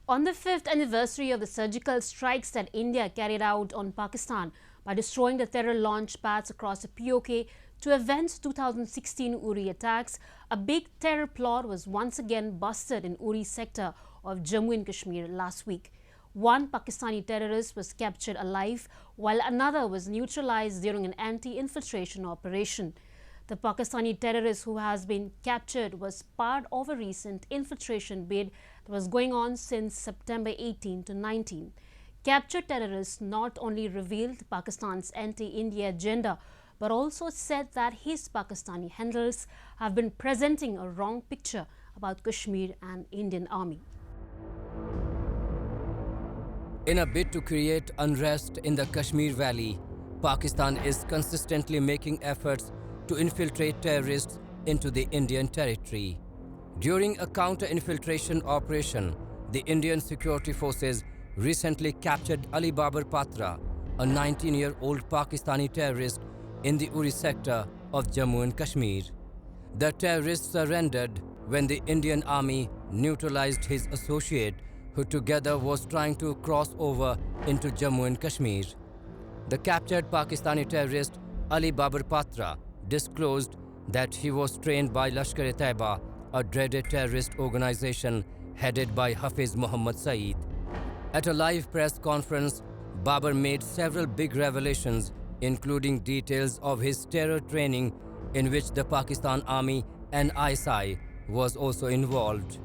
On the 5th anniversary of the surgical strikes that India carried out on Pakistan by destroying the terror launch pads across the POK to avenge 2016 Uri attacks, a big terror plot was once again busted in Uri sector of Jammu and Kashmir last week. One Pakistani terrorist was captured alive, while another was neutralized during an anti-infiltration operation. The Pakistani terrorist who has been captured was part of a recent infiltration bid that was going on since September 18 to 19. Captured terrorists not only revealed Pakistan's anti-India agenda, but also said that his Pakistani handlers have been presenting a wrong picture about Kashmir and Indian Army. In a bid to create unrest in the Kashmir Valley, Pakistan is consistently making efforts to infiltrate terrorists into the Indian territory. During a counter-infiltration operation, the Indian security forces recently captured Ali Babar Patra, a 19-year-old Pakistani terrorist in the Uri sector of Jammu and Kashmir. The terrorist surrendered when the Indian army neutralized his associate, who together was trying to cross over into Jammu and Kashmir. The captured Pakistani terrorist Ali Babar Patra disclosed that he was trained by Lashkar-e-Taiba, a dreaded terrorist organization headed by Hafiz Muhammad Saeed. At a live press conference, Babar made several big revelations, including details of his terror training in which the Pakistan Army and ISI was also involved.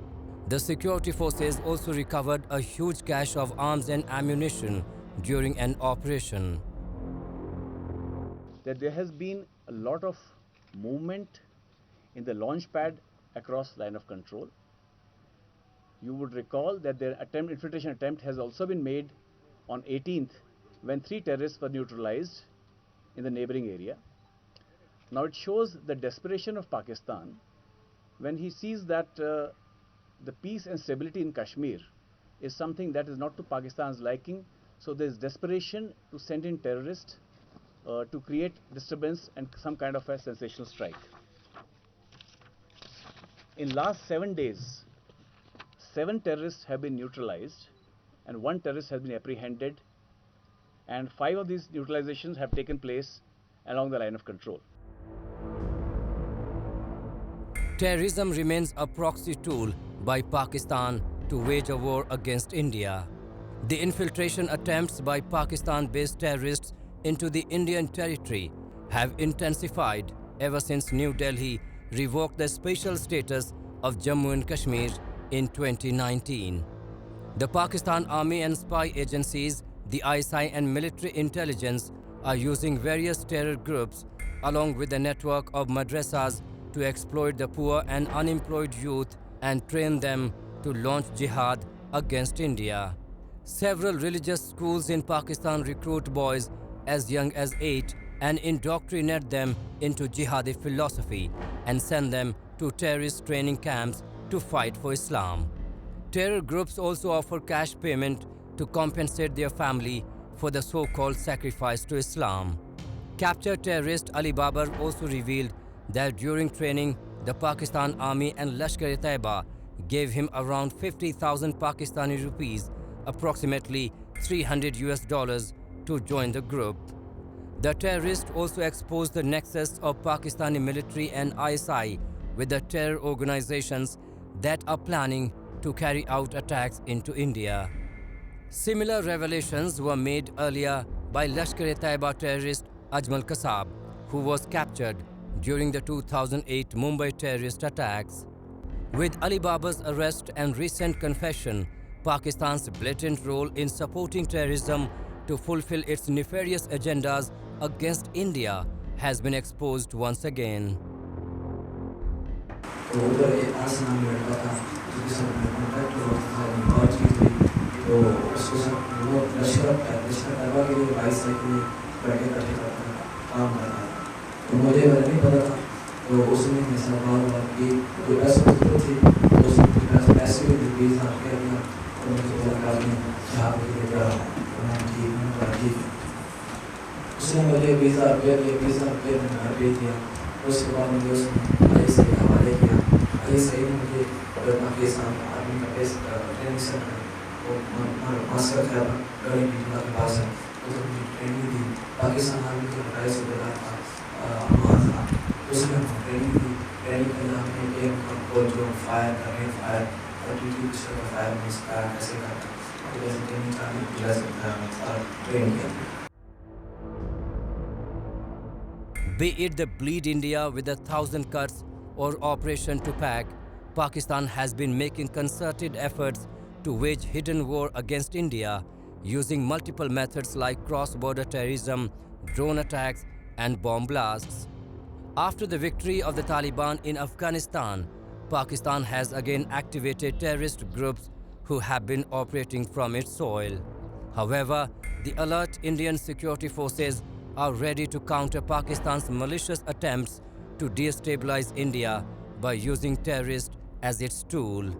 The security forces also recovered a huge cache of arms and ammunition during an operation. That there has been a lot of movement in the launch pad across line of control. You would recall that their infiltration attempt has also been made on 18th when 3 terrorists were neutralized in the neighboring area. Now it shows the desperation of Pakistan when he sees that the peace and stability in Kashmir is something that is not to Pakistan's liking. So there is desperation to send in terrorists to create disturbance and some kind of a sensational strike. In last 7 days, 7 terrorists have been neutralized and 1 terrorist has been apprehended, and 5 of these neutralizations have taken place along the line of control. Terrorism remains a proxy tool by Pakistan to wage a war against India. The infiltration attempts by Pakistan-based terrorists into the Indian territory have intensified ever since New Delhi revoked the special status of Jammu and Kashmir in 2019. The Pakistan Army and spy agencies, the ISI and military intelligence are using various terror groups along with a network of madrasas to exploit the poor and unemployed youth and train them to launch jihad against India. Several religious schools in Pakistan recruit boys as young as 8 and indoctrinate them into jihadi philosophy and send them to terrorist training camps to fight for Islam. Terror groups also offer cash payment to compensate their family for the so-called sacrifice to Islam. Captured terrorist Ali Babar also revealed that during training, the Pakistan Army and Lashkar-e-Taiba gave him around 50,000 Pakistani rupees, approximately $300 to join the group. The terrorist also exposed the nexus of Pakistani military and ISI with the terror organizations that are planning to carry out attacks into India. Similar revelations were made earlier by Lashkar-e-Taiba terrorist Ajmal Kasab, who was captured during the 2008 Mumbai terrorist attacks. With Ali Baba's arrest and recent confession, Pakistan's blatant role in supporting terrorism to fulfill its nefarious agendas against India has been exposed once again. मुझे नहीं पता था तो उसने ऐसा बार-बार की जो पैसे थी तो उसने पैसे भी 20,000 रुपया दिया और मुझे सरकार ने जहाँ पे भेजा ठीक उसने मुझे 20,000 रुपया दिया 20,000 रुपया मैंने घर भेज दिया। उसके बाद मुझे उसने ISI हवाले किया। ISI ने मुझे पटना के सामने आर्मी का बेस ट्रेनिंग सेंटर मास्क रखा था, गाड़ी भी के पास है, तो मुझे ट्रेनिंग दी। पाकिस्तान आर्मी के 2.5 सूबेदार था, अमान था, उसने हमको ट्रेनिंग दी। ट्रेनिंग के हमने एक हमको जो फायर करने फायर और टी पिस्टल का फायर में इसका कैसे करना, तो जैसे ट्रेनिंग चालू किया सकता है और ट्रेन किया। Be it the Bleed India with 1,000 cuts or Operation to Pack, Pakistan has been making concerted efforts to wage hidden war against India using multiple methods like cross-border terrorism, drone attacks and bomb blasts. After the victory of the Taliban in Afghanistan, Pakistan has again activated terrorist groups who have been operating from its soil. However, the alert Indian security forces are ready to counter Pakistan's malicious attempts to destabilize India by using terrorists as its tool.